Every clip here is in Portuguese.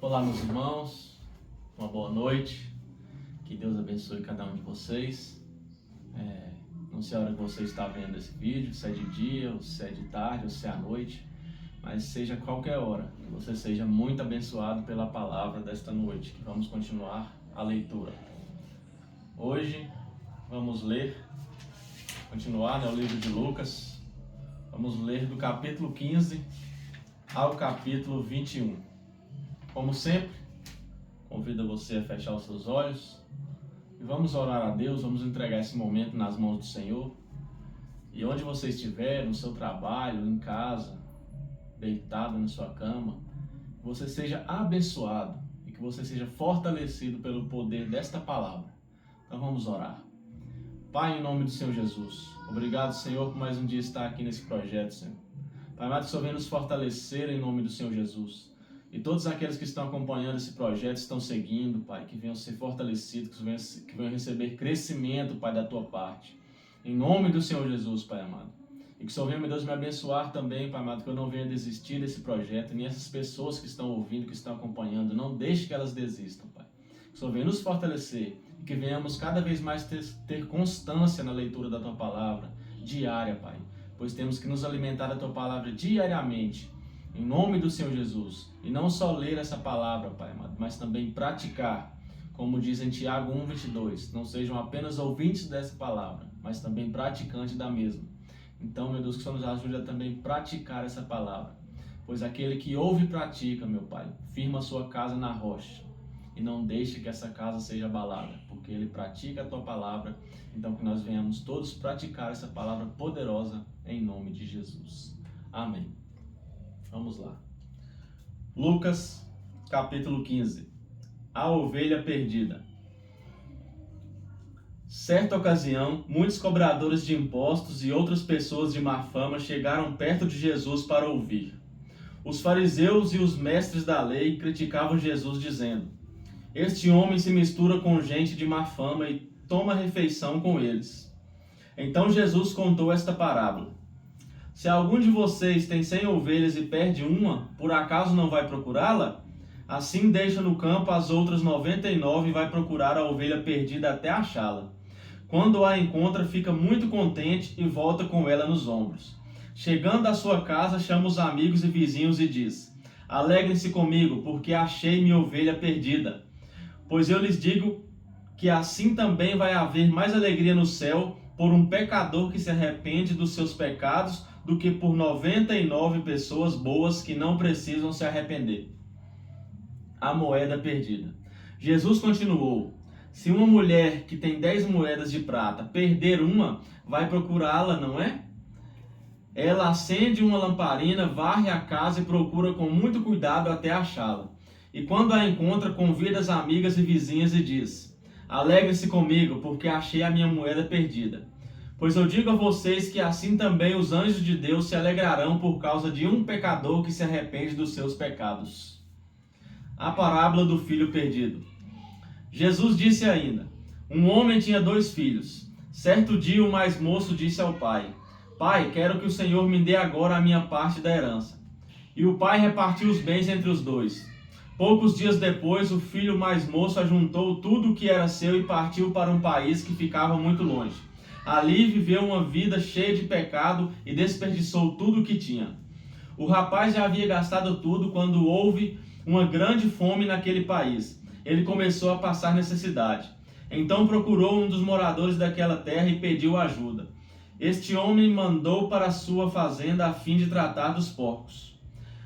Olá, meus irmãos, uma boa noite, que Deus abençoe cada um de vocês. Não sei a hora que você está vendo esse vídeo, se é de dia, ou se é de tarde, ou se é à noite, mas seja qualquer hora, que você seja muito abençoado pela palavra desta noite, que vamos continuar a leitura. Hoje vamos continuar o livro de Lucas, vamos ler do capítulo 15 ao capítulo 21. Como sempre, convido você a fechar os seus olhos e vamos orar a Deus, vamos entregar esse momento nas mãos do Senhor. E onde você estiver, no seu trabalho, em casa, deitado na sua cama, que você seja abençoado e que você seja fortalecido pelo poder desta palavra. Então vamos orar. Pai, em nome do Senhor Jesus, obrigado, Senhor, por mais um dia estar aqui nesse projeto, Senhor. Pai amado, que o Senhor venha nos fortalecer em nome do Senhor Jesus. E todos aqueles que estão acompanhando esse projeto, estão seguindo, Pai, que venham ser fortalecidos, que venham receber crescimento, Pai, da Tua parte. Em nome do Senhor Jesus, Pai amado. E que o Senhor venha, meu Deus, me abençoar também, Pai amado, que eu não venha desistir desse projeto, nem essas pessoas que estão ouvindo, que estão acompanhando, não deixe que elas desistam, Pai. Que o Senhor venha nos fortalecer e que venhamos cada vez mais ter constância na leitura da Tua palavra, diária, Pai. Pois temos que nos alimentar da Tua palavra diariamente, em nome do Senhor Jesus. E não só ler essa palavra, Pai amado, mas também praticar, como diz em Tiago 1:22, não sejam apenas ouvintes dessa palavra, mas também praticantes da mesma. Então, meu Deus, que o Senhor nos ajude a também praticar essa palavra, pois aquele que ouve e pratica, meu Pai, firma a sua casa na rocha, e não deixe que essa casa seja abalada, porque ele pratica a Tua palavra. Então que nós venhamos todos praticar essa palavra poderosa em nome de Jesus. Amém. Vamos lá. Lucas, capítulo 15. A ovelha perdida. Certa ocasião, muitos cobradores de impostos e outras pessoas de má fama chegaram perto de Jesus para ouvir. Os fariseus e os mestres da lei criticavam Jesus, dizendo: "Este homem se mistura com gente de má fama e toma refeição com eles." Então Jesus contou esta parábola: "Se algum de vocês tem 100 ovelhas e perde uma, por acaso não vai procurá-la? Assim deixa no campo as outras 99 e vai procurar a ovelha perdida até achá-la. Quando a encontra, fica muito contente e volta com ela nos ombros. Chegando à sua casa, chama os amigos e vizinhos e diz: Alegrem-se comigo, porque achei minha ovelha perdida. Pois eu lhes digo que assim também vai haver mais alegria no céu por um pecador que se arrepende dos seus pecados do que por 99 pessoas boas que não precisam se arrepender." A moeda perdida. Jesus continuou: "Se uma mulher que tem 10 moedas de prata perder uma, vai procurá-la, não é? Ela acende uma lamparina, varre a casa e procura com muito cuidado até achá-la. E quando a encontra, convida as amigas e vizinhas e diz: Alegrem-se comigo, porque achei a minha moeda perdida. Pois eu digo a vocês que assim também os anjos de Deus se alegrarão por causa de um pecador que se arrepende dos seus pecados." A parábola do filho perdido. Jesus disse ainda: Um homem tinha 2 filhos. Certo dia o mais moço disse ao pai: "Pai, quero que o Senhor me dê agora a minha parte da herança." E o pai repartiu os bens entre os 2. Poucos dias depois, o filho mais moço ajuntou tudo o que era seu e partiu para um país que ficava muito longe. Ali viveu uma vida cheia de pecado e desperdiçou tudo o que tinha. O rapaz já havia gastado tudo quando houve uma grande fome naquele país. Ele começou a passar necessidade. Então procurou um dos moradores daquela terra e pediu ajuda. Este homem mandou para sua fazenda a fim de tratar dos porcos.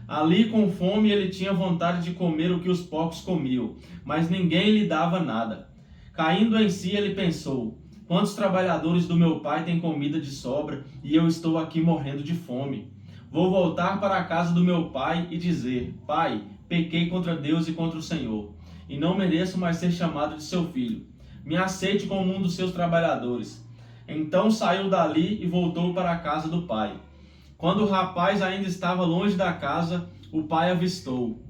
Ali, com fome, ele tinha vontade de comer o que os porcos comiam, mas ninguém lhe dava nada. Caindo em si, ele pensou: quantos trabalhadores do meu pai têm comida de sobra e eu estou aqui morrendo de fome? Vou voltar para a casa do meu pai e dizer: Pai, pequei contra Deus e contra o Senhor, e não mereço mais ser chamado de seu filho. Me aceite como um dos seus trabalhadores. Então saiu dali e voltou para a casa do pai. Quando o rapaz ainda estava longe da casa, o pai avistou.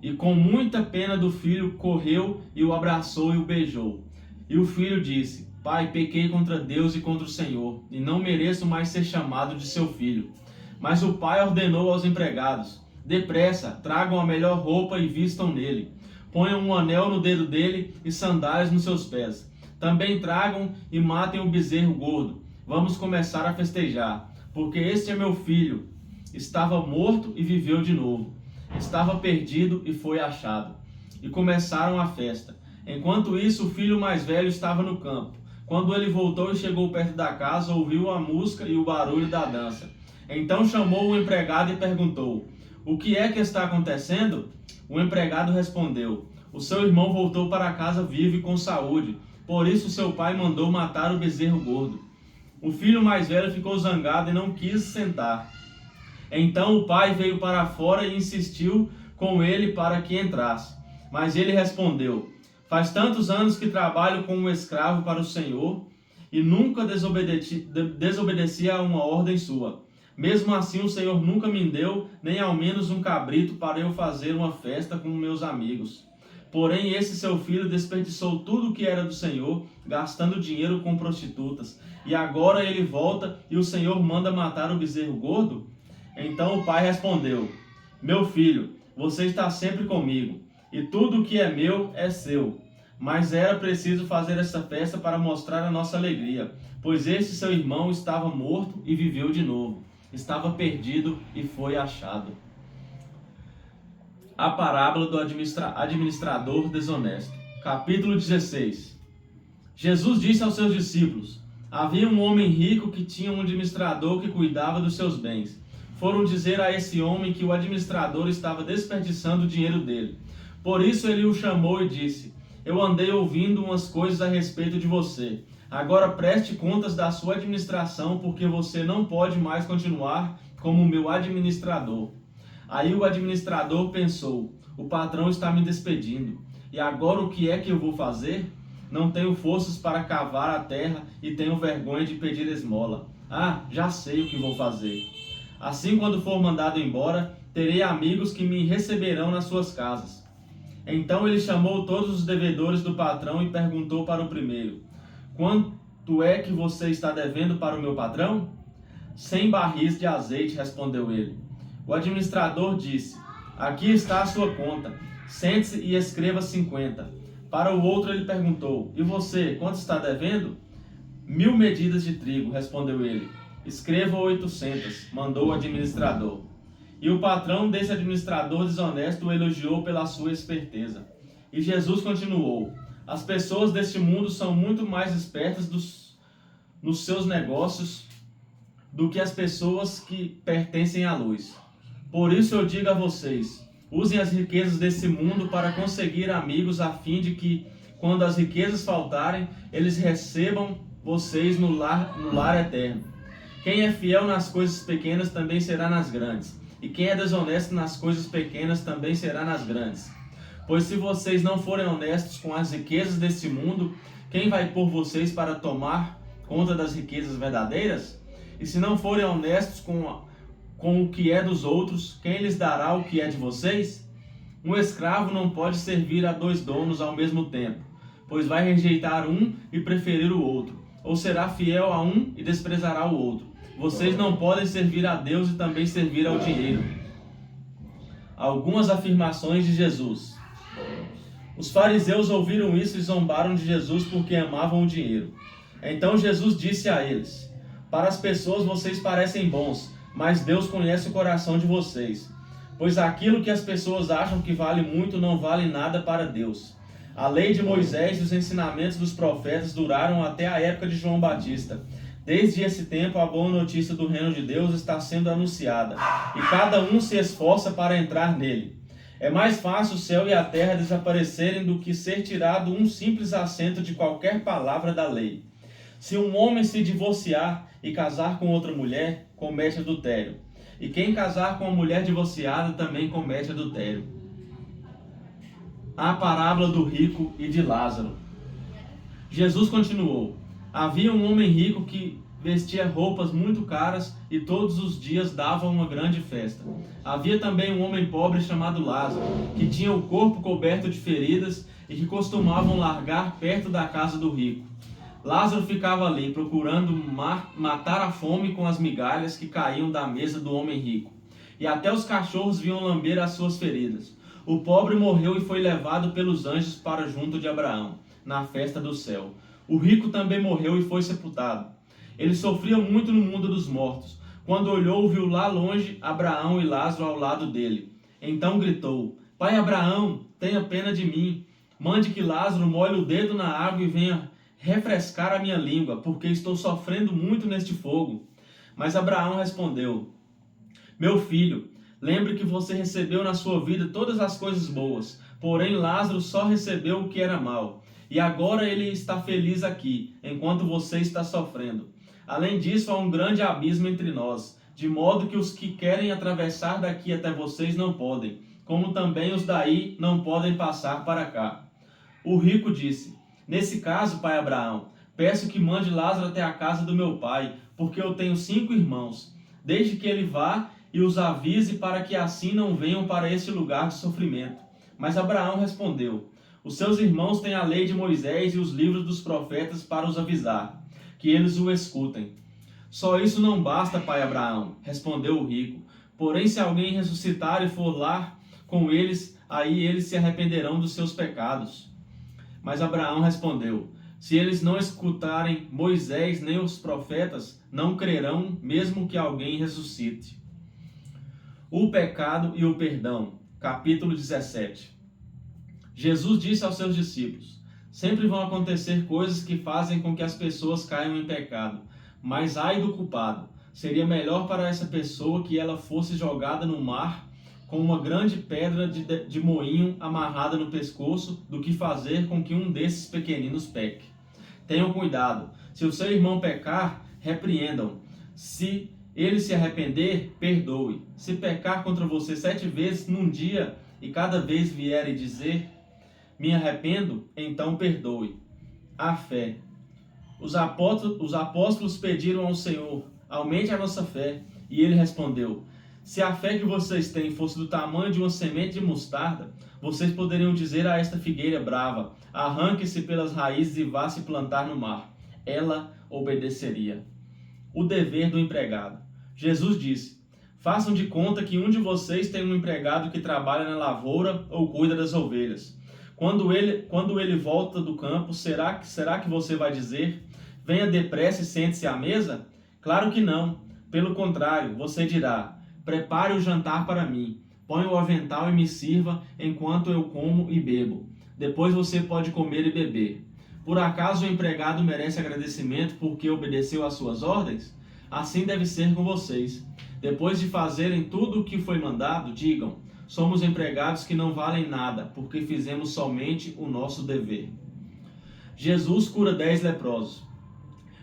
E com muita pena do filho, correu e o abraçou e o beijou. E o filho disse: Pai, pequei contra Deus e contra o Senhor, e não mereço mais ser chamado de seu filho. Mas o pai ordenou aos empregados: Depressa, tragam a melhor roupa e vistam nele. Ponham um anel no dedo dele e sandálias nos seus pés. Também tragam e matem o bezerro gordo. Vamos começar a festejar, porque este é meu filho. Estava morto e viveu de novo. Estava perdido e foi achado. E começaram a festa. Enquanto isso, o filho mais velho estava no campo. Quando ele voltou e chegou perto da casa, ouviu a música e o barulho da dança. Então chamou o empregado e perguntou: o que é que está acontecendo? O empregado respondeu: o seu irmão voltou para casa vivo e com saúde. Por isso seu pai mandou matar o bezerro gordo. O filho mais velho ficou zangado e não quis sentar. Então o pai veio para fora e insistiu com ele para que entrasse. Mas ele respondeu: faz tantos anos que trabalho como um escravo para o Senhor e nunca desobedeci a uma ordem sua. Mesmo assim, o Senhor nunca me deu nem ao menos um cabrito para eu fazer uma festa com meus amigos. Porém, esse seu filho desperdiçou tudo o que era do Senhor, gastando dinheiro com prostitutas. E agora ele volta e o Senhor manda matar o bezerro gordo? Então o pai respondeu: meu filho, você está sempre comigo, e tudo o que é meu é seu. Mas era preciso fazer essa festa para mostrar a nossa alegria, pois este seu irmão estava morto e viveu de novo. Estava perdido e foi achado. A parábola do administrador desonesto. Capítulo 16. Jesus disse aos seus discípulos: havia um homem rico que tinha um administrador que cuidava dos seus bens. Foram dizer a esse homem que o administrador estava desperdiçando o dinheiro dele. Por isso ele o chamou e disse: eu andei ouvindo umas coisas a respeito de você. Agora preste contas da sua administração, porque você não pode mais continuar como meu administrador. Aí o administrador pensou: o patrão está me despedindo. E agora o que é que eu vou fazer? Não tenho forças para cavar a terra e tenho vergonha de pedir esmola. Ah, já sei o que vou fazer. Assim, quando for mandado embora, terei amigos que me receberão nas suas casas. Então ele chamou todos os devedores do patrão e perguntou para o primeiro: quanto é que você está devendo para o meu patrão? 100 barris de azeite, respondeu ele. O administrador disse: aqui está a sua conta. Sente-se e escreva 50. Para o outro ele perguntou: e você, quanto está devendo? 1000 medidas de trigo, respondeu ele. Escreva 800, mandou o administrador. E o patrão desse administrador desonesto o elogiou pela sua esperteza. E Jesus continuou: as pessoas deste mundo são muito mais espertas nos seus negócios do que as pessoas que pertencem à luz. Por isso eu digo a vocês: usem as riquezas desse mundo para conseguir amigos, a fim de que, quando as riquezas faltarem, eles recebam vocês no lar eterno. Quem é fiel nas coisas pequenas também será nas grandes. E quem é desonesto nas coisas pequenas também será nas grandes. Pois se vocês não forem honestos com as riquezas deste mundo, quem vai pôr vocês para tomar conta das riquezas verdadeiras? E se não forem honestos com o que é dos outros, quem lhes dará o que é de vocês? Um escravo não pode servir a 2 donos ao mesmo tempo, pois vai rejeitar um e preferir o outro, ou será fiel a um e desprezará o outro. Vocês não podem servir a Deus e também servir ao dinheiro. Algumas afirmações de Jesus. Os fariseus ouviram isso e zombaram de Jesus porque amavam o dinheiro. Então Jesus disse a eles: para as pessoas vocês parecem bons, mas Deus conhece o coração de vocês. Pois aquilo que as pessoas acham que vale muito não vale nada para Deus. A lei de Moisés e os ensinamentos dos profetas duraram até a época de João Batista. Desde esse tempo, a boa notícia do reino de Deus está sendo anunciada, e cada um se esforça para entrar nele. É mais fácil o céu e a terra desaparecerem do que ser tirado um simples acento de qualquer palavra da lei. Se um homem se divorciar e casar com outra mulher, comete adultério. E quem casar com uma mulher divorciada também comete adultério. A parábola do rico e de Lázaro. Jesus continuou: havia um homem rico que vestia roupas muito caras e todos os dias dava uma grande festa. Havia também um homem pobre chamado Lázaro, que tinha o corpo coberto de feridas e que costumavam largar perto da casa do rico. Lázaro ficava ali, procurando matar a fome com as migalhas que caíam da mesa do homem rico. e até os cachorros vinham lamber as suas feridas. O pobre morreu e foi levado pelos anjos para junto de Abraão, na festa do céu. O rico também morreu e foi sepultado. Ele sofria muito no mundo dos mortos. Quando olhou, viu lá longe Abraão e Lázaro ao lado dele. Então gritou: Pai Abraão, tenha pena de mim. Mande que Lázaro molhe o dedo na água e venha refrescar a minha língua, porque estou sofrendo muito neste fogo. Mas Abraão respondeu: Meu filho, lembre que você recebeu na sua vida todas as coisas boas, porém Lázaro só recebeu o que era mal. E agora ele está feliz aqui, enquanto você está sofrendo. Além disso, há um grande abismo entre nós, de modo que os que querem atravessar daqui até vocês não podem, como também os daí não podem passar para cá. O rico disse: Nesse caso, pai Abraão, peço que mande Lázaro até a casa do meu pai, porque eu tenho 5 irmãos. Desde que ele vá e os avise para que assim não venham para este lugar de sofrimento. Mas Abraão respondeu: Os seus irmãos têm a lei de Moisés e os livros dos profetas para os avisar, que eles o escutem. Só isso não basta, pai Abraão, respondeu o rico. Porém, se alguém ressuscitar e for lá com eles, aí eles se arrependerão dos seus pecados. Mas Abraão respondeu: Se eles não escutarem Moisés nem os profetas, não crerão, mesmo que alguém ressuscite. O pecado e o perdão. Capítulo 17. Jesus disse aos seus discípulos: Sempre vão acontecer coisas que fazem com que as pessoas caiam em pecado, mas ai do culpado. Seria melhor para essa pessoa que ela fosse jogada no mar com uma grande pedra de moinho amarrada no pescoço do que fazer com que um desses pequeninos peque. Tenham cuidado. Se o seu irmão pecar, repreendam. Se ele se arrepender, perdoe. Se pecar contra você 7 vezes num dia e cada vez vier e dizer: Me arrependo, então perdoe. A fé. Os apóstolos pediram ao Senhor: Aumente a nossa fé. E ele respondeu: Se a fé que vocês têm fosse do tamanho de uma semente de mostarda, vocês poderiam dizer a esta figueira brava: Arranque-se pelas raízes e vá se plantar no mar. Ela obedeceria. O dever do empregado. Jesus disse: Façam de conta que um de vocês tem um empregado que trabalha na lavoura ou cuida das ovelhas. Quando ele volta do campo, será que você vai dizer: Venha depressa e sente-se à mesa? Claro que não. Pelo contrário, você dirá: Prepare o jantar para mim, ponha o avental e me sirva enquanto eu como e bebo. Depois você pode comer e beber. Por acaso o empregado merece agradecimento porque obedeceu às suas ordens? Assim deve ser com vocês. Depois de fazerem tudo o que foi mandado, digam: Somos empregados que não valem nada, porque fizemos somente o nosso dever. Jesus cura 10 leprosos.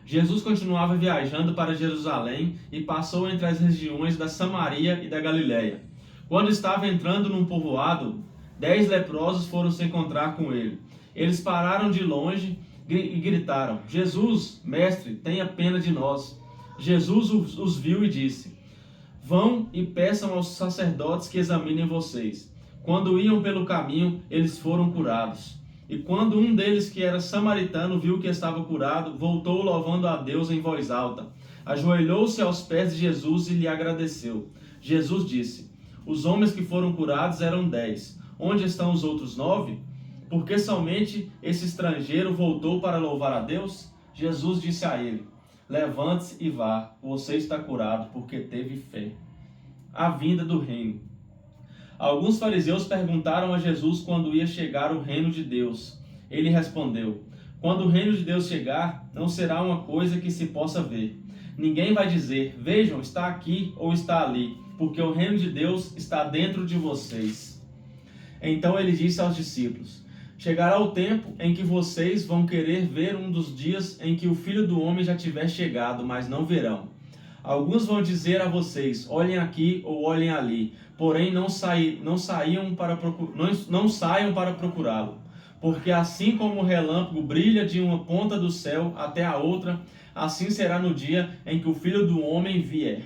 Jesus continuava viajando para Jerusalém e passou entre as regiões da Samaria e da Galiléia. Quando estava entrando num povoado, 10 leprosos foram se encontrar com ele. Eles pararam de longe e gritaram: Jesus, mestre, tenha pena de nós. Jesus os viu e disse: Vão e peçam aos sacerdotes que examinem vocês. Quando iam pelo caminho, eles foram curados. E quando um deles, que era samaritano, viu que estava curado, voltou louvando a Deus em voz alta. Ajoelhou-se aos pés de Jesus e lhe agradeceu. Jesus disse: Os homens que foram curados eram 10. Onde estão os outros 9? Porque somente esse estrangeiro voltou para louvar a Deus? Jesus disse a ele: Levante-se e vá, você está curado, porque teve fé. A vinda do reino. Alguns fariseus perguntaram a Jesus quando ia chegar o reino de Deus. Ele respondeu: Quando o reino de Deus chegar, não será uma coisa que se possa ver. Ninguém vai dizer: Vejam, está aqui ou está ali, porque o reino de Deus está dentro de vocês. Então ele disse aos discípulos: Chegará o tempo em que vocês vão querer ver um dos dias em que o Filho do Homem já tiver chegado, mas não verão. Alguns vão dizer a vocês: Olhem aqui ou olhem ali, porém não saiam para procurá-lo. Porque assim como o relâmpago brilha de uma ponta do céu até a outra, assim será no dia em que o Filho do Homem vier.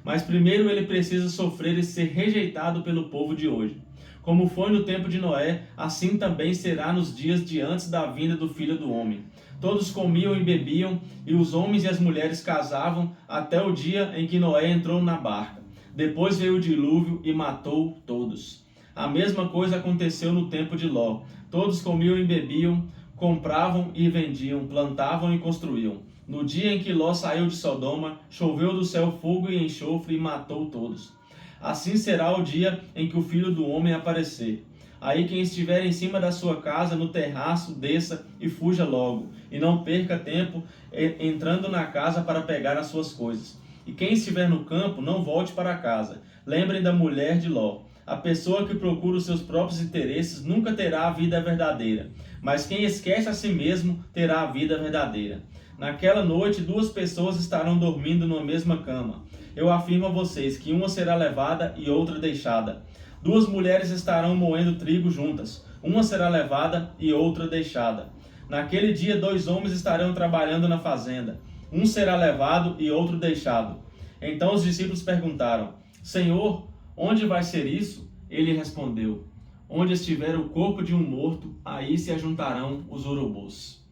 Mas primeiro ele precisa sofrer e ser rejeitado pelo povo de hoje. Como foi no tempo de Noé, assim também será nos dias de antes da vinda do Filho do Homem. Todos comiam e bebiam, e os homens e as mulheres casavam até o dia em que Noé entrou na barca. Depois veio o dilúvio e matou todos. A mesma coisa aconteceu no tempo de Ló. Todos comiam e bebiam, compravam e vendiam, plantavam e construíam. No dia em que Ló saiu de Sodoma, choveu do céu fogo e enxofre e matou todos. Assim será o dia em que o Filho do Homem aparecer. Aí quem estiver em cima da sua casa, no terraço, desça e fuja logo, e não perca tempo entrando na casa para pegar as suas coisas. E quem estiver no campo, não volte para casa. Lembrem da mulher de Ló. A pessoa que procura os seus próprios interesses nunca terá a vida verdadeira, mas quem esquece a si mesmo terá a vida verdadeira. Naquela noite, 2 pessoas estarão dormindo numa mesma cama. Eu afirmo a vocês que uma será levada e outra deixada. 2 mulheres estarão moendo trigo juntas. Uma será levada e outra deixada. Naquele dia, 2 homens estarão trabalhando na fazenda. Um será levado e outro deixado. Então os discípulos perguntaram: Senhor, onde vai ser isso? Ele respondeu: Onde estiver o corpo de um morto, aí se ajuntarão os urubus.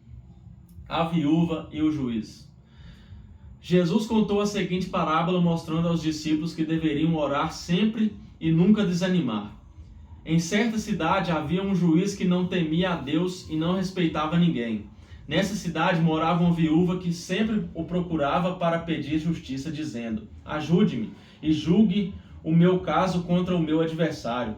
A viúva e o juiz. Jesus contou a seguinte parábola, mostrando aos discípulos que deveriam orar sempre e nunca desanimar. Em certa cidade havia um juiz que não temia a Deus e não respeitava ninguém. Nessa cidade morava uma viúva que sempre o procurava para pedir justiça, dizendo: Ajude-me e julgue o meu caso contra o meu adversário.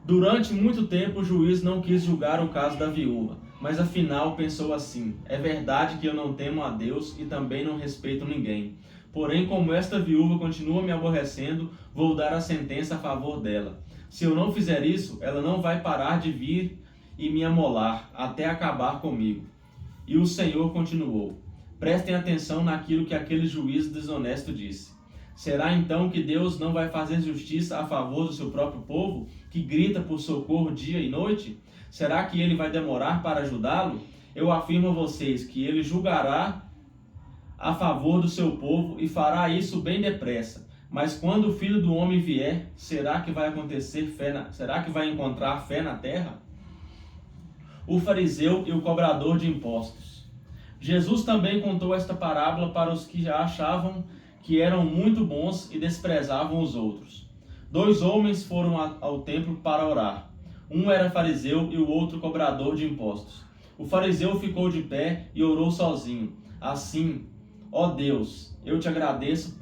Durante muito tempo o juiz não quis julgar o caso da viúva, mas afinal pensou assim: é verdade que eu não temo a Deus e também não respeito ninguém. Porém, como esta viúva continua me aborrecendo, vou dar a sentença a favor dela. Se eu não fizer isso, ela não vai parar de vir e me amolar até acabar comigo. E o Senhor continuou: prestem atenção naquilo que aquele juiz desonesto disse. Será então que Deus não vai fazer justiça a favor do seu próprio povo, que grita por socorro dia e noite? Será que ele vai demorar para ajudá-lo? Eu afirmo a vocês que ele julgará a favor do seu povo e fará isso bem depressa. Mas quando o Filho do Homem vier, será que vai encontrar fé na terra? O fariseu e o cobrador de impostos. Jesus também contou esta parábola para os que já achavam que eram muito bons e desprezavam os outros. 2 homens foram ao templo para orar. Um era fariseu e o outro cobrador de impostos. O fariseu ficou de pé e orou sozinho. Assim: ó Deus, eu te agradeço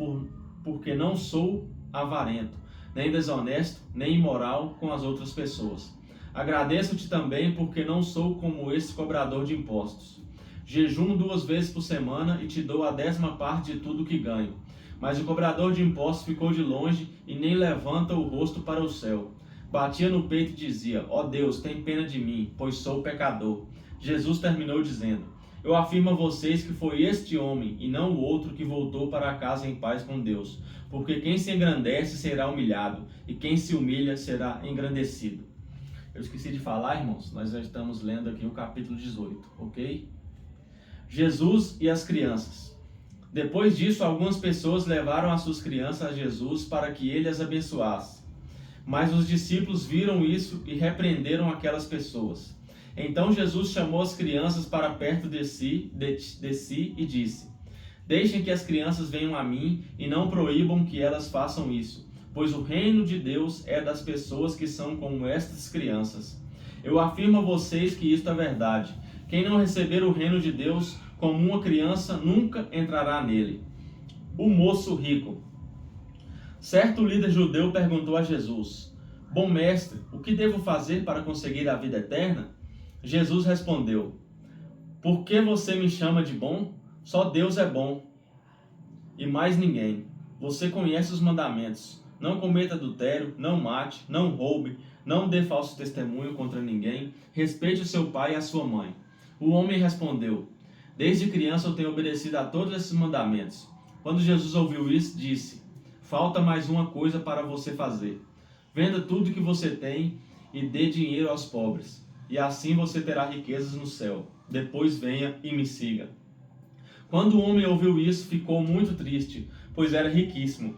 porque não sou avarento, nem desonesto, nem imoral com as outras pessoas. Agradeço-te também porque não sou como esse cobrador de impostos. Jejum 2 vezes por semana e te dou a 10ª parte de tudo que ganho. Mas o cobrador de impostos ficou de longe e nem levanta o rosto para o céu. Batia no peito e dizia: ó Deus, tem pena de mim, pois sou pecador. Jesus terminou dizendo: eu afirmo a vocês que foi este homem e não o outro que voltou para casa em paz com Deus. Porque quem se engrandece será humilhado e quem se humilha será engrandecido. Eu esqueci de falar, irmãos, nós já estamos lendo aqui o capítulo 18, ok? Jesus e as crianças. Depois disso, algumas pessoas levaram as suas crianças a Jesus para que ele as abençoasse. Mas os discípulos viram isso e repreenderam aquelas pessoas. Então Jesus chamou as crianças para perto de si e disse: deixem que as crianças venham a mim e não proíbam que elas façam isso, pois o reino de Deus é das pessoas que são como estas crianças. Eu afirmo a vocês que isto é verdade. Quem não receber o reino de Deus como uma criança nunca entrará nele. O moço rico. Certo líder judeu perguntou a Jesus: bom mestre, o que devo fazer para conseguir a vida eterna? Jesus respondeu: por que você me chama de bom? Só Deus é bom e mais ninguém. Você conhece os mandamentos: não cometa adultério, não mate, não roube, não dê falso testemunho contra ninguém, respeite o seu pai e a sua mãe. O homem respondeu: desde criança eu tenho obedecido a todos esses mandamentos. Quando Jesus ouviu isso, disse: falta mais uma coisa para você fazer. Venda tudo que você tem e dê dinheiro aos pobres, e assim você terá riquezas no céu. Depois venha e me siga. Quando o homem ouviu isso, ficou muito triste, pois era riquíssimo.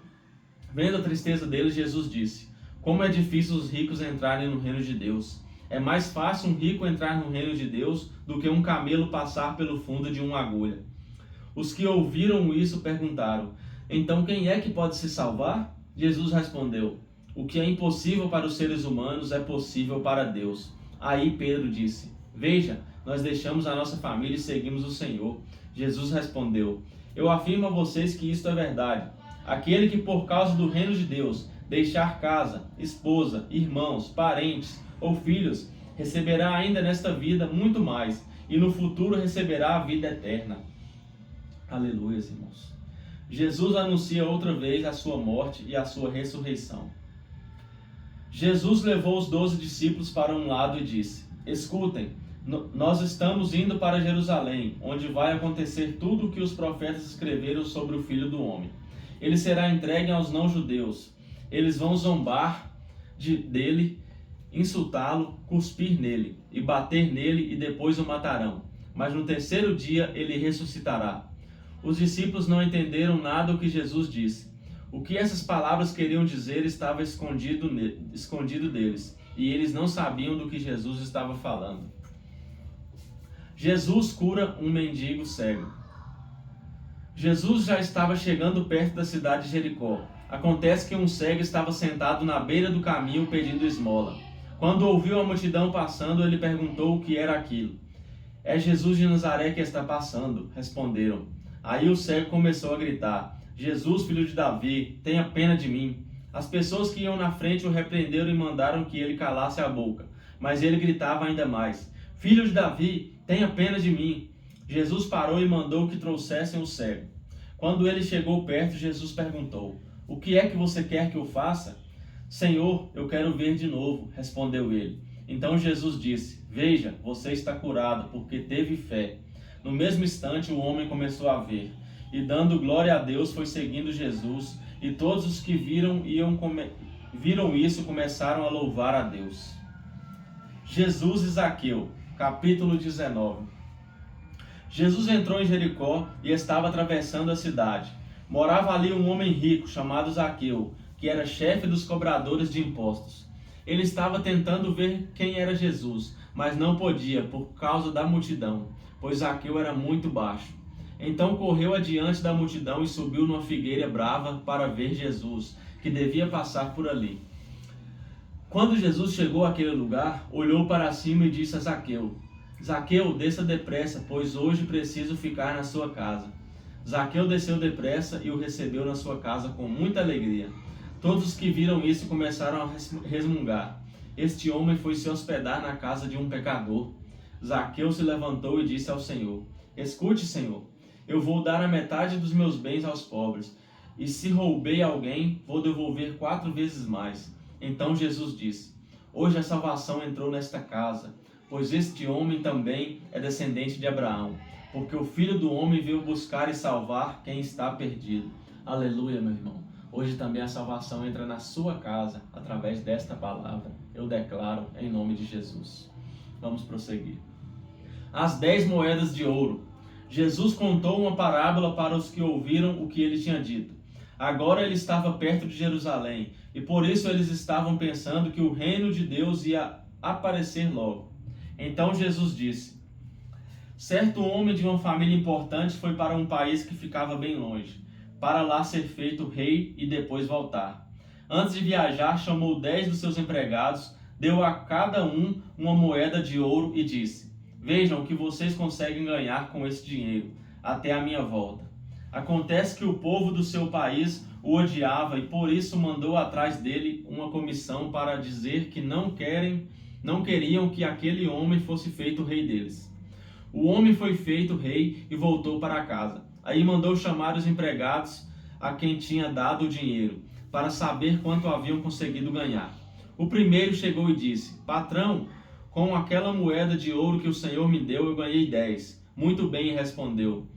Vendo a tristeza dele, Jesus disse: como é difícil os ricos entrarem no reino de Deus. É mais fácil um rico entrar no reino de Deus do que um camelo passar pelo fundo de uma agulha. Os que ouviram isso perguntaram: então quem é que pode se salvar? Jesus respondeu: o que é impossível para os seres humanos é possível para Deus. Aí Pedro disse: veja, nós deixamos a nossa família e seguimos o Senhor. Jesus respondeu: eu afirmo a vocês que isto é verdade. Aquele que por causa do reino de Deus deixar casa, esposa, irmãos, parentes ou filhos, receberá ainda nesta vida muito mais, e no futuro receberá a vida eterna. Aleluia, irmãos. Jesus anuncia outra vez a sua morte e a sua ressurreição. Jesus levou os 12 discípulos para um lado e disse: escutem, nós estamos indo para Jerusalém, onde vai acontecer tudo o que os profetas escreveram sobre o Filho do Homem. Ele será entregue aos não-judeus. Eles vão zombar dele, insultá-lo, cuspir nele e bater nele e depois o matarão. Mas no terceiro dia ele ressuscitará. Os discípulos não entenderam nada do que Jesus disse. O que essas palavras queriam dizer estava escondido deles, e eles não sabiam do que Jesus estava falando. Jesus cura um mendigo cego. Jesus já estava chegando perto da cidade de Jericó. Acontece que um cego estava sentado na beira do caminho pedindo esmola. Quando ouviu a multidão passando, ele perguntou o que era aquilo. É Jesus de Nazaré que está passando, responderam. Aí o cego começou a gritar: Jesus, filho de Davi, tenha pena de mim. As pessoas que iam na frente o repreenderam e mandaram que ele calasse a boca. Mas ele gritava ainda mais: Filho de Davi, tenha pena de mim. Jesus parou e mandou que trouxessem o cego. Quando ele chegou perto, Jesus perguntou: o que é que você quer que eu faça? Senhor, eu quero ver de novo, respondeu ele. Então Jesus disse: veja, você está curado, porque teve fé. No mesmo instante o homem começou a ver, e dando glória a Deus foi seguindo Jesus, e todos os que viram isso começaram a louvar a Deus. Jesus e Zaqueu, capítulo 19. Jesus entrou em Jericó e estava atravessando a cidade. Morava ali um homem rico chamado Zaqueu, que era chefe dos cobradores de impostos. Ele estava tentando ver quem era Jesus, mas não podia por causa da multidão, pois Zaqueu era muito baixo. Então correu adiante da multidão e subiu numa figueira brava para ver Jesus, que devia passar por ali. Quando Jesus chegou àquele lugar, olhou para cima e disse a Zaqueu: Zaqueu, desça depressa, pois hoje preciso ficar na sua casa. Zaqueu desceu depressa e o recebeu na sua casa com muita alegria. Todos os que viram isso começaram a resmungar. Este homem foi se hospedar na casa de um pecador. Zaqueu se levantou e disse ao Senhor: escute, Senhor, eu vou dar a metade dos meus bens aos pobres, e se roubei alguém, vou devolver 4 vezes mais. Então Jesus disse: hoje a salvação entrou nesta casa, pois este homem também é descendente de Abraão, porque o Filho do Homem veio buscar e salvar quem está perdido. Aleluia, meu irmão. Hoje também a salvação entra na sua casa, através desta palavra. Eu declaro em nome de Jesus. Vamos prosseguir. As 10 moedas de ouro. Jesus contou uma parábola para os que ouviram o que ele tinha dito. Agora ele estava perto de Jerusalém, e por isso eles estavam pensando que o reino de Deus ia aparecer logo. Então Jesus disse: certo homem de uma família importante foi para um país que ficava bem longe, para lá ser feito rei e depois voltar. Antes de viajar, chamou 10 dos seus empregados, deu a cada um uma moeda de ouro e disse: vejam o que vocês conseguem ganhar com esse dinheiro, até a minha volta. Acontece que o povo do seu país o odiava e por isso mandou atrás dele uma comissão para dizer que não queriam que aquele homem fosse feito rei deles. O homem foi feito rei e voltou para casa. Aí mandou chamar os empregados a quem tinha dado o dinheiro, para saber quanto haviam conseguido ganhar. O primeiro chegou e disse: patrão, com aquela moeda de ouro que o Senhor me deu, eu ganhei 10. Muito bem, respondeu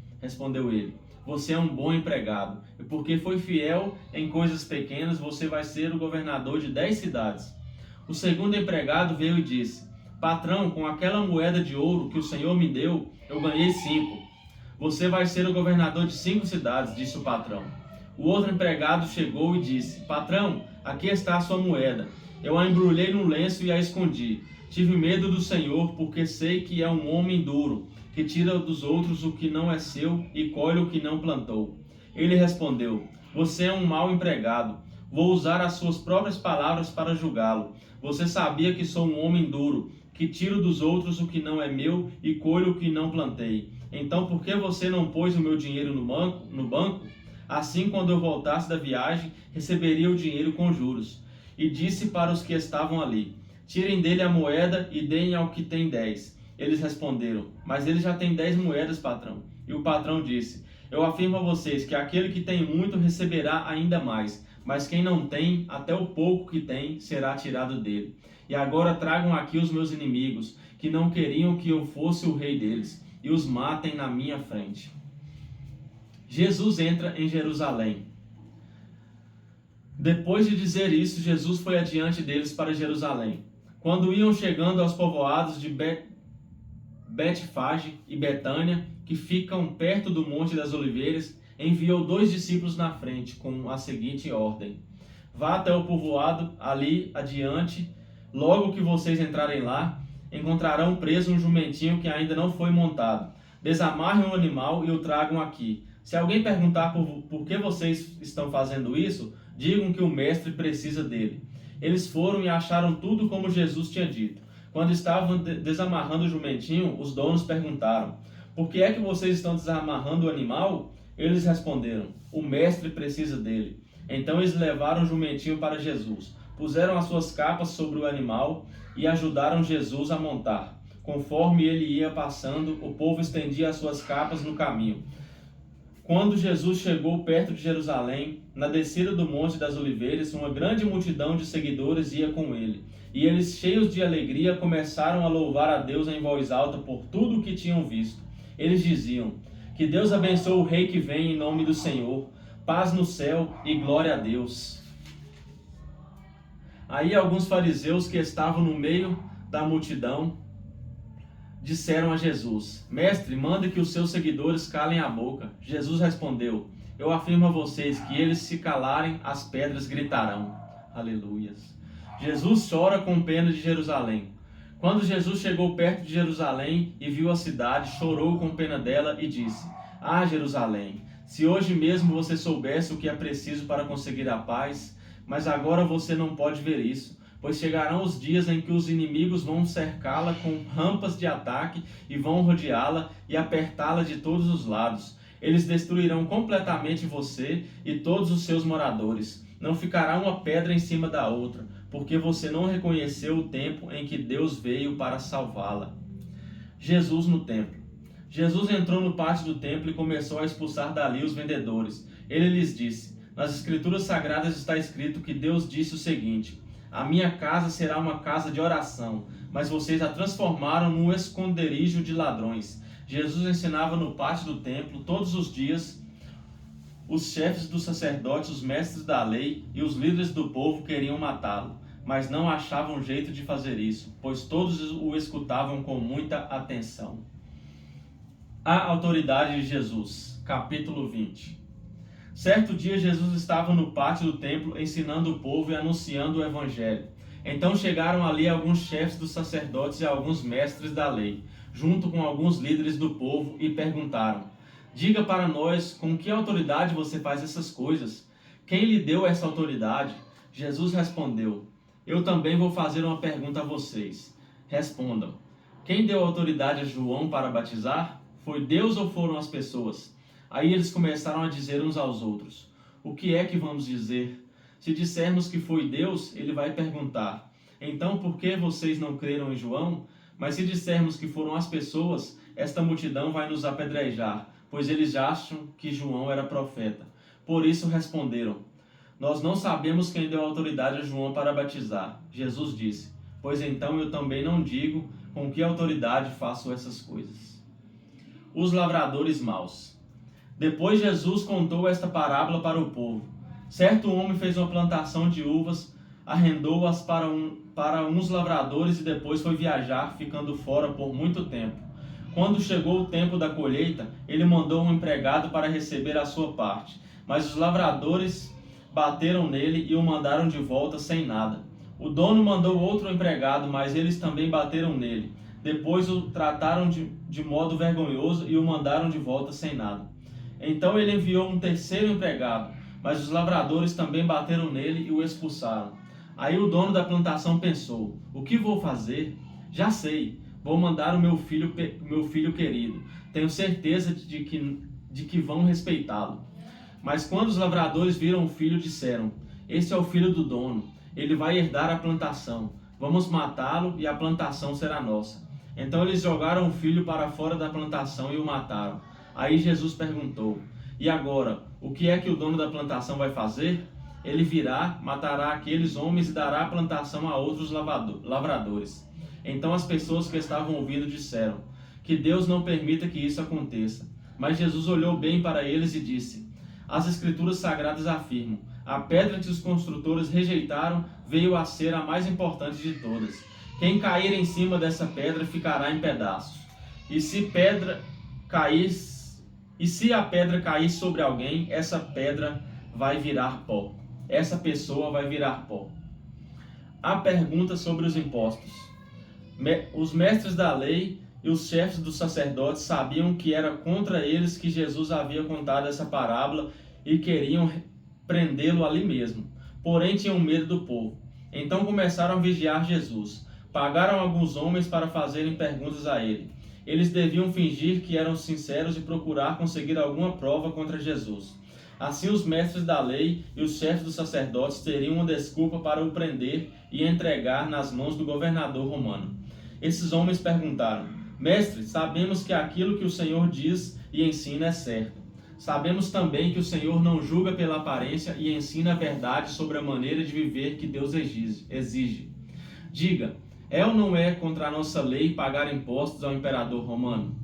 ele. Você é um bom empregado, e porque foi fiel em coisas pequenas, você vai ser o governador de 10 cidades. O segundo empregado veio e disse: patrão, com aquela moeda de ouro que o Senhor me deu, eu ganhei 5. Você vai ser o governador de 5 cidades, disse o patrão. O outro empregado chegou e disse: patrão, aqui está a sua moeda. Eu a embrulhei no lenço e a escondi. Tive medo do Senhor, porque sei que é um homem duro, que tira dos outros o que não é seu e colhe o que não plantou. Ele respondeu: você é um mau empregado. Vou usar as suas próprias palavras para julgá-lo. Você sabia que sou um homem duro, que tiro dos outros o que não é meu e colho o que não plantei. Então por que você não pôs o meu dinheiro no banco? Assim, quando eu voltasse da viagem, receberia o dinheiro com juros. E disse para os que estavam ali: tirem dele a moeda e deem ao que tem 10. Eles responderam: mas ele já tem 10 moedas, patrão. E o patrão disse: eu afirmo a vocês que aquele que tem muito receberá ainda mais, mas quem não tem, até o pouco que tem, será tirado dele. E agora tragam aqui os meus inimigos, que não queriam que eu fosse o rei deles, e os matem na minha frente. Jesus entra em Jerusalém. Depois de dizer isso, Jesus foi adiante deles para Jerusalém. Quando iam chegando aos povoados de Betfage e Betânia, que ficam perto do Monte das Oliveiras, enviou 2 discípulos na frente, com a seguinte ordem: vá até o povoado ali adiante. Logo que vocês entrarem lá, encontrarão preso um jumentinho que ainda não foi montado. Desamarrem o animal e o tragam aqui. Se alguém perguntar por que vocês estão fazendo isso, digam que o mestre precisa dele. Eles foram e acharam tudo como Jesus tinha dito. Quando estavam desamarrando o jumentinho, os donos perguntaram: por que é que vocês estão desamarrando o animal? Eles responderam: o mestre precisa dele. Então eles levaram o jumentinho para Jesus, puseram as suas capas sobre o animal e ajudaram Jesus a montar. Conforme ele ia passando, o povo estendia as suas capas no caminho. Quando Jesus chegou perto de Jerusalém, na descida do Monte das Oliveiras, uma grande multidão de seguidores ia com ele. E eles, cheios de alegria, começaram a louvar a Deus em voz alta por tudo o que tinham visto. Eles diziam: que Deus abençoe o Rei que vem em nome do Senhor. Paz no céu e glória a Deus. Aí alguns fariseus que estavam no meio da multidão disseram a Jesus: mestre, manda que os seus seguidores calem a boca. Jesus respondeu: eu afirmo a vocês que eles se calarem, as pedras gritarão. Aleluias. Jesus chora com pena de Jerusalém. Quando Jesus chegou perto de Jerusalém e viu a cidade, chorou com pena dela e disse: ah, Jerusalém, se hoje mesmo você soubesse o que é preciso para conseguir a paz, mas agora você não pode ver isso. Pois chegarão os dias em que os inimigos vão cercá-la com rampas de ataque e vão rodeá-la e apertá-la de todos os lados. Eles destruirão completamente você e todos os seus moradores. Não ficará uma pedra em cima da outra, porque você não reconheceu o tempo em que Deus veio para salvá-la. Jesus no templo. Jesus entrou no pátio do templo e começou a expulsar dali os vendedores. Ele lhes disse: nas Escrituras Sagradas está escrito que Deus disse o seguinte: a minha casa será uma casa de oração, mas vocês a transformaram num esconderijo de ladrões. Jesus ensinava no pátio do templo todos os dias. Os chefes dos sacerdotes, os mestres da lei e os líderes do povo queriam matá-lo, mas não achavam jeito de fazer isso, pois todos o escutavam com muita atenção. A autoridade de Jesus, capítulo 20. Certo dia Jesus estava no pátio do templo ensinando o povo e anunciando o evangelho. Então chegaram ali alguns chefes dos sacerdotes e alguns mestres da lei, junto com alguns líderes do povo, e perguntaram: diga para nós, com que autoridade você faz essas coisas? Quem lhe deu essa autoridade? Jesus respondeu: eu também vou fazer uma pergunta a vocês. Respondam: quem deu autoridade a João para batizar? Foi Deus ou foram as pessoas? Aí eles começaram a dizer uns aos outros: o que é que vamos dizer? Se dissermos que foi Deus, ele vai perguntar: então por que vocês não creram em João? Mas se dissermos que foram as pessoas, esta multidão vai nos apedrejar, pois eles acham que João era profeta. Por isso responderam: nós não sabemos quem deu autoridade a João para batizar. Jesus disse: pois então eu também não digo com que autoridade faço essas coisas. Os lavradores maus. Depois Jesus contou esta parábola para o povo. Certo homem fez uma plantação de uvas, arrendou-as para uns lavradores e depois foi viajar, ficando fora por muito tempo. Quando chegou o tempo da colheita, ele mandou um empregado para receber a sua parte. Mas os lavradores bateram nele e o mandaram de volta sem nada. O dono mandou outro empregado, mas eles também bateram nele. Depois o trataram de modo vergonhoso e o mandaram de volta sem nada. Então ele enviou um terceiro empregado. Mas os lavradores também bateram nele e o expulsaram. Aí o dono da plantação pensou: o que vou fazer? Já sei, vou mandar o meu filho querido. Tenho certeza de que vão respeitá-lo. Mas quando os lavradores viram o filho, disseram: esse é o filho do dono, ele vai herdar a plantação. Vamos matá-lo e a plantação será nossa. Então eles jogaram o filho para fora da plantação e o mataram. Aí Jesus perguntou: e agora, o que é que o dono da plantação vai fazer? Ele virá, matará aqueles homens e dará a plantação a outros lavradores. Então as pessoas que estavam ouvindo disseram: que Deus não permita que isso aconteça. Mas Jesus olhou bem para eles e disse: as Escrituras Sagradas afirmam: a pedra que os construtores rejeitaram veio a ser a mais importante de todas. Quem cair em cima dessa pedra ficará em pedaços. E se a pedra cair sobre alguém, essa pedra vai virar pó. Essa pessoa vai virar pó. A pergunta sobre os impostos. Os mestres da lei e os chefes dos sacerdotes sabiam que era contra eles que Jesus havia contado essa parábola e queriam prendê-lo ali mesmo. Porém tinham medo do povo. Então começaram a vigiar Jesus. Pagaram alguns homens para fazerem perguntas a ele. Eles deviam fingir que eram sinceros e procurar conseguir alguma prova contra Jesus. Assim os mestres da lei e os chefes dos sacerdotes teriam uma desculpa para o prender e entregar nas mãos do governador romano. Esses homens perguntaram: mestre, sabemos que aquilo que o Senhor diz e ensina é certo. Sabemos também que o Senhor não julga pela aparência e ensina a verdade sobre a maneira de viver que Deus exige. Diga, é ou não é contra a nossa lei pagar impostos ao imperador romano?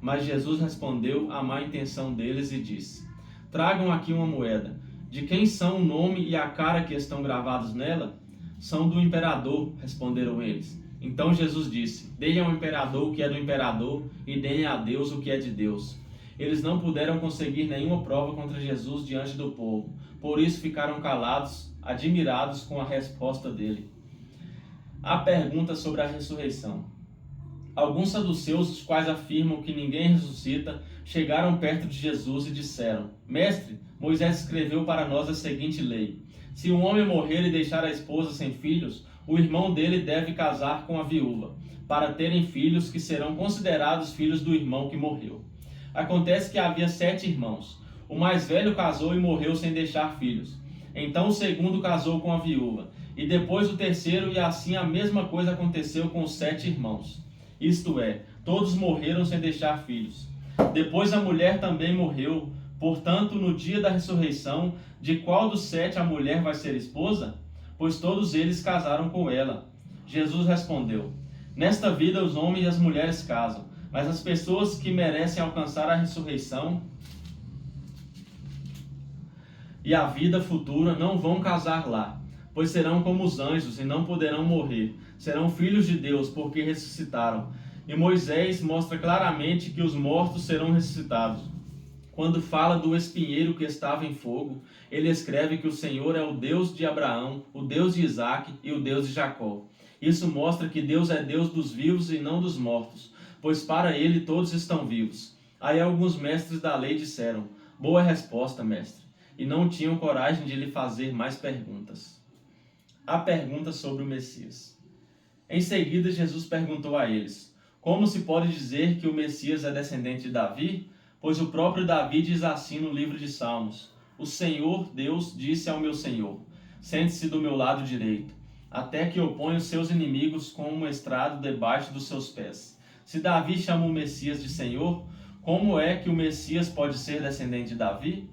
Mas Jesus respondeu à má intenção deles e disse: tragam aqui uma moeda. De quem são o nome e a cara que estão gravados nela? São do imperador, responderam eles. Então Jesus disse: deem ao imperador o que é do imperador e deem a Deus o que é de Deus. Eles não puderam conseguir nenhuma prova contra Jesus diante do povo. Por isso ficaram calados, admirados com a resposta dele. A pergunta sobre a ressurreição. Alguns saduceus, os quais afirmam que ninguém ressuscita, chegaram perto de Jesus e disseram: mestre, Moisés escreveu para nós a seguinte lei: se um homem morrer e deixar a esposa sem filhos, o irmão dele deve casar com a viúva, para terem filhos que serão considerados filhos do irmão que morreu. Acontece que havia 7 irmãos. O mais velho casou e morreu sem deixar filhos. Então o segundo casou com a viúva, e depois o terceiro, e assim a mesma coisa aconteceu com os 7 irmãos. Isto é, todos morreram sem deixar filhos. Depois a mulher também morreu. Portanto, no dia da ressurreição, de qual dos 7 a mulher vai ser esposa? Pois todos eles casaram com ela. Jesus respondeu: nesta vida os homens e as mulheres casam, mas as pessoas que merecem alcançar a ressurreição e a vida futura não vão casar lá, pois serão como os anjos e não poderão morrer. Serão filhos de Deus, porque ressuscitaram. E Moisés mostra claramente que os mortos serão ressuscitados. Quando fala do espinheiro que estava em fogo, ele escreve que o Senhor é o Deus de Abraão, o Deus de Isaque e o Deus de Jacó. Isso mostra que Deus é Deus dos vivos e não dos mortos, pois para ele todos estão vivos. Aí alguns mestres da lei disseram: boa resposta, mestre, e não tinham coragem de lhe fazer mais perguntas. A pergunta sobre o Messias. Em seguida, Jesus perguntou a eles: como se pode dizer que o Messias é descendente de Davi? Pois o próprio Davi diz assim no livro de Salmos: o Senhor Deus disse ao meu Senhor: sente-se do meu lado direito, até que eu ponha os seus inimigos como um estrado debaixo dos seus pés. Se Davi chama o Messias de Senhor, como é que o Messias pode ser descendente de Davi?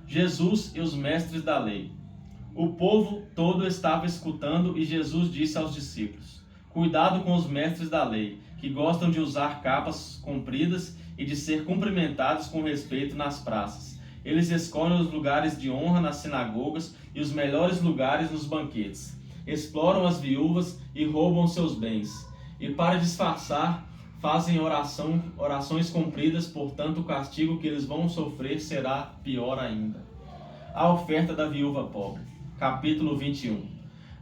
Jesus e os mestres da lei. O povo todo estava escutando e Jesus disse aos discípulos: cuidado com os mestres da lei, que gostam de usar capas compridas e de ser cumprimentados com respeito nas praças. Eles escolhem os lugares de honra nas sinagogas e os melhores lugares nos banquetes. Exploram as viúvas e roubam seus bens. E para disfarçar, fazem orações compridas, portanto o castigo que eles vão sofrer será pior ainda. A oferta da viúva pobre. Capítulo 21.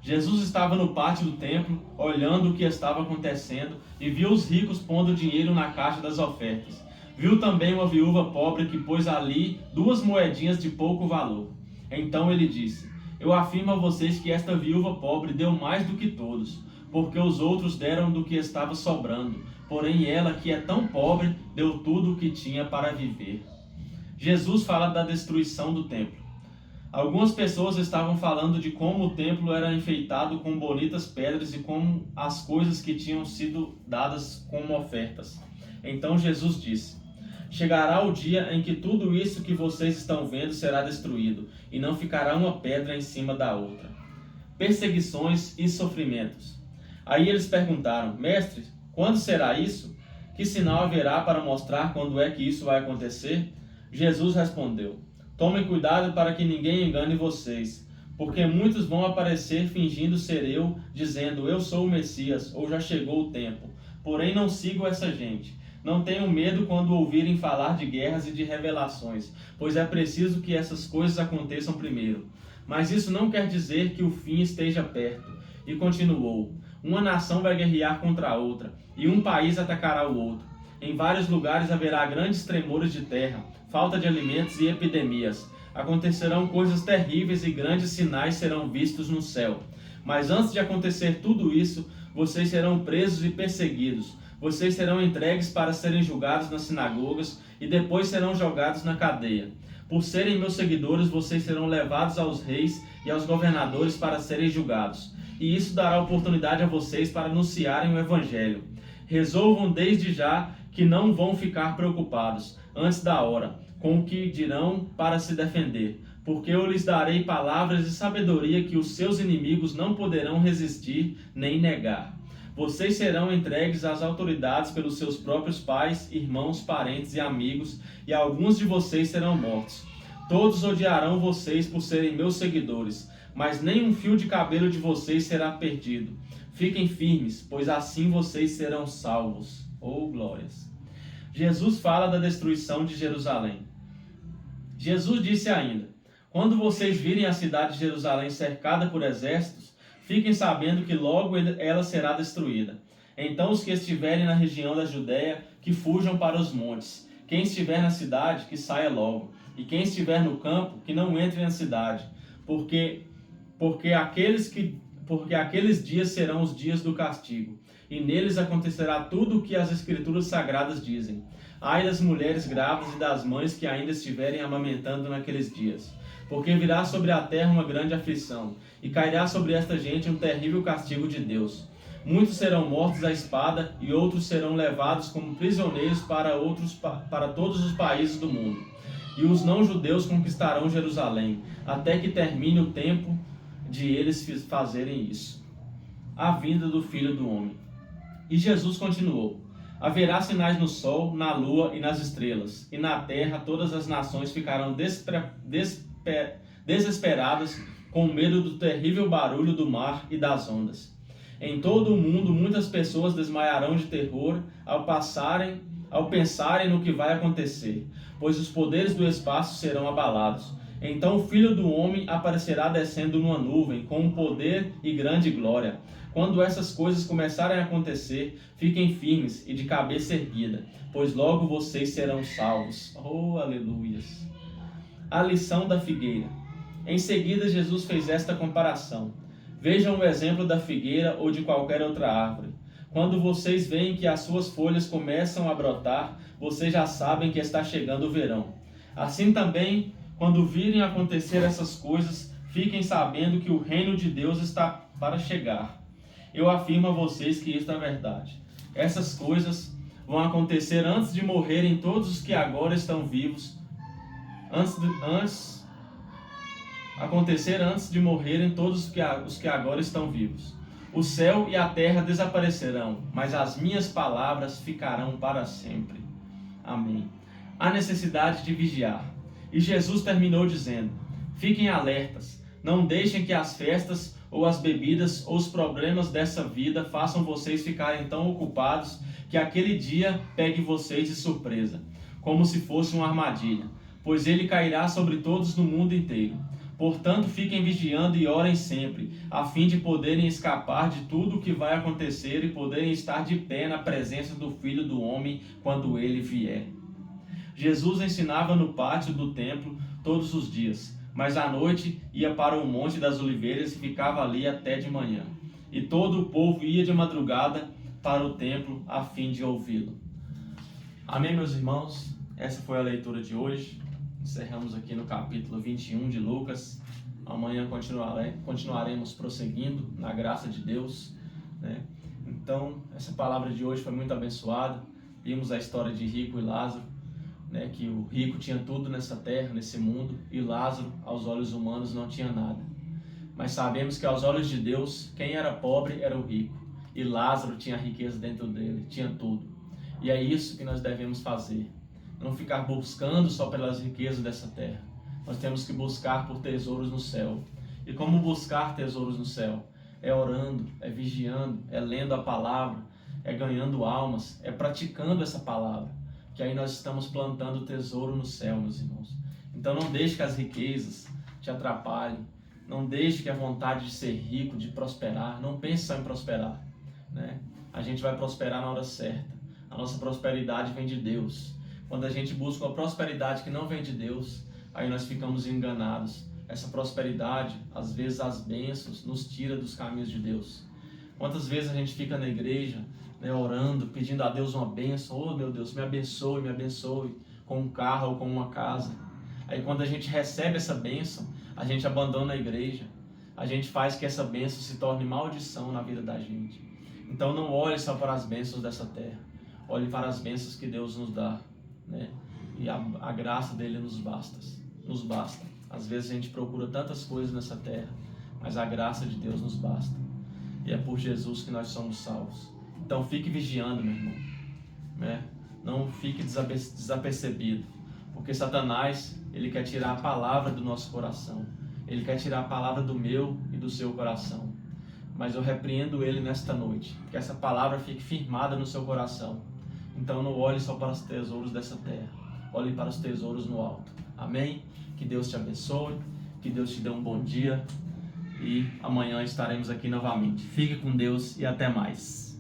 Jesus estava no pátio do templo, olhando o que estava acontecendo, e viu os ricos pondo dinheiro na caixa das ofertas. Viu também uma viúva pobre que pôs ali 2 moedinhas de pouco valor. Então ele disse: Eu afirmo a vocês que esta viúva pobre deu mais do que todos, porque os outros deram do que estava sobrando, porém ela, que é tão pobre, deu tudo o que tinha para viver. Jesus fala da destruição do templo. Algumas pessoas estavam falando de como o templo era enfeitado com bonitas pedras e como as coisas que tinham sido dadas como ofertas. Então Jesus disse: Chegará o dia em que tudo isso que vocês estão vendo será destruído, e não ficará uma pedra em cima da outra. Perseguições e sofrimentos. Aí eles perguntaram: Mestre, quando será isso? Que sinal haverá para mostrar quando é que isso vai acontecer? Jesus respondeu: Tomem cuidado para que ninguém engane vocês, porque muitos vão aparecer fingindo ser eu, dizendo: Eu sou o Messias, ou já chegou o tempo. Porém não sigam essa gente. Não tenham medo quando ouvirem falar de guerras e de revelações, pois é preciso que essas coisas aconteçam primeiro. Mas isso não quer dizer que o fim esteja perto. E continuou: Uma nação vai guerrear contra a outra, e um país atacará o outro. Em vários lugares haverá grandes tremores de terra, falta de alimentos e epidemias. Acontecerão coisas terríveis e grandes sinais serão vistos no céu. Mas antes de acontecer tudo isso, vocês serão presos e perseguidos. Vocês serão entregues para serem julgados nas sinagogas e depois serão jogados na cadeia. Por serem meus seguidores, vocês serão levados aos reis e aos governadores para serem julgados. E isso dará oportunidade a vocês para anunciarem o evangelho. Resolvam desde já que não vão ficar preocupados, antes da hora, com o que dirão para se defender, porque eu lhes darei palavras de sabedoria que os seus inimigos não poderão resistir nem negar. Vocês serão entregues às autoridades pelos seus próprios pais, irmãos, parentes e amigos, e alguns de vocês serão mortos. Todos odiarão vocês por serem meus seguidores, mas nem um fio de cabelo de vocês será perdido. Fiquem firmes, pois assim vocês serão salvos. Oh, glórias! Jesus fala da destruição de Jerusalém. Jesus disse ainda: Quando vocês virem a cidade de Jerusalém cercada por exércitos, fiquem sabendo que logo ela será destruída. Então os que estiverem na região da Judéia, que fujam para os montes. Quem estiver na cidade, que saia logo. E quem estiver no campo, que não entre na cidade. Porque aqueles dias serão os dias do castigo. E neles acontecerá tudo o que as Escrituras Sagradas dizem. Ai das mulheres grávidas e das mães que ainda estiverem amamentando naqueles dias. Porque virá sobre a terra uma grande aflição, e cairá sobre esta gente um terrível castigo de Deus. Muitos serão mortos à espada, e outros serão levados como prisioneiros para todos os países do mundo. E os não-judeus conquistarão Jerusalém, até que termine o tempo de eles fazerem isso. A vinda do Filho do Homem. E Jesus continuou: Haverá sinais no sol, na lua e nas estrelas, e na terra todas as nações ficarão desesperadas com medo do terrível barulho do mar e das ondas. Em todo o mundo muitas pessoas desmaiarão de terror ao pensarem no que vai acontecer, pois os poderes do espaço serão abalados. Então o Filho do Homem aparecerá descendo numa nuvem com um poder e grande glória. Quando essas coisas começarem a acontecer, fiquem firmes e de cabeça erguida, pois logo vocês serão salvos. Oh, aleluias! A lição da figueira. Em seguida, Jesus fez esta comparação. Vejam o exemplo da figueira ou de qualquer outra árvore. Quando vocês veem que as suas folhas começam a brotar, vocês já sabem que está chegando o verão. Assim também, quando virem acontecer essas coisas, fiquem sabendo que o reino de Deus está para chegar. Eu afirmo a vocês que isto é verdade. Essas coisas vão acontecer antes de morrerem todos os que agora estão vivos. Antes de morrerem todos os que agora estão vivos. O céu e a terra desaparecerão, mas as minhas palavras ficarão para sempre. Amém. Há necessidade de vigiar. E Jesus terminou dizendo: Fiquem alertas, não deixem que as festas ou as bebidas ou os problemas dessa vida façam vocês ficarem tão ocupados que aquele dia pegue vocês de surpresa, como se fosse uma armadilha, pois ele cairá sobre todos no mundo inteiro. Portanto, fiquem vigiando e orem sempre, a fim de poderem escapar de tudo o que vai acontecer e poderem estar de pé na presença do Filho do Homem quando ele vier. Jesus ensinava no pátio do templo todos os dias. mas à noite ia para o Monte das Oliveiras e ficava ali até de manhã. E todo o povo ia de madrugada para o templo a fim de ouvi-lo. Amém, meus irmãos? Essa foi a leitura de hoje. Encerramos aqui no capítulo 21 de Lucas. Amanhã continuaremos prosseguindo na graça de Deus, né? Então, essa palavra de hoje foi muito abençoada. Vimos a história de Rico e Lázaro, né? Que o rico tinha tudo nessa terra, nesse mundo, e Lázaro, aos olhos humanos, não tinha nada. Mas sabemos que aos olhos de Deus, quem era pobre era o rico. E Lázaro tinha riqueza dentro dele, tinha tudo. E é isso que nós devemos fazer. Não ficar buscando só pelas riquezas dessa terra. Nós temos que buscar por tesouros no céu. E como buscar tesouros no céu? É orando, é vigiando, é lendo a palavra, é ganhando almas, é praticando essa palavra. Que aí nós estamos plantando tesouro no céu, meus irmãos. Então não deixe que as riquezas te atrapalhem. Não deixe que a vontade de ser rico, de prosperar, não pense só em prosperar, né? A gente vai prosperar na hora certa. A nossa prosperidade vem de Deus. Quando a gente busca uma prosperidade que não vem de Deus, aí nós ficamos enganados. Essa prosperidade, às vezes as bênçãos, nos tira dos caminhos de Deus. Quantas vezes a gente fica na igreja, né, orando, pedindo a Deus uma bênção. Oh, meu Deus, me abençoe com um carro ou com uma casa. Aí quando a gente recebe essa bênção, a gente abandona a igreja. A gente faz que essa bênção se torne maldição na vida da gente. Então não olhe só para as bênçãos dessa terra. Olhe para as bênçãos que Deus nos dá, né? E a graça dele nos basta. Às vezes a gente procura tantas coisas nessa terra, mas a graça de Deus nos basta. E é por Jesus que nós somos salvos. Então fique vigiando, meu irmão, né? Não fique desapercebido, porque Satanás, ele quer tirar a palavra do nosso coração. Ele quer tirar a palavra do meu e do seu coração. Mas eu repreendo ele nesta noite, que essa palavra fique firmada no seu coração. Então não olhe só para os tesouros dessa terra, olhe para os tesouros no alto. Amém? Que Deus te abençoe, que Deus te dê um bom dia e amanhã estaremos aqui novamente. Fique com Deus e até mais.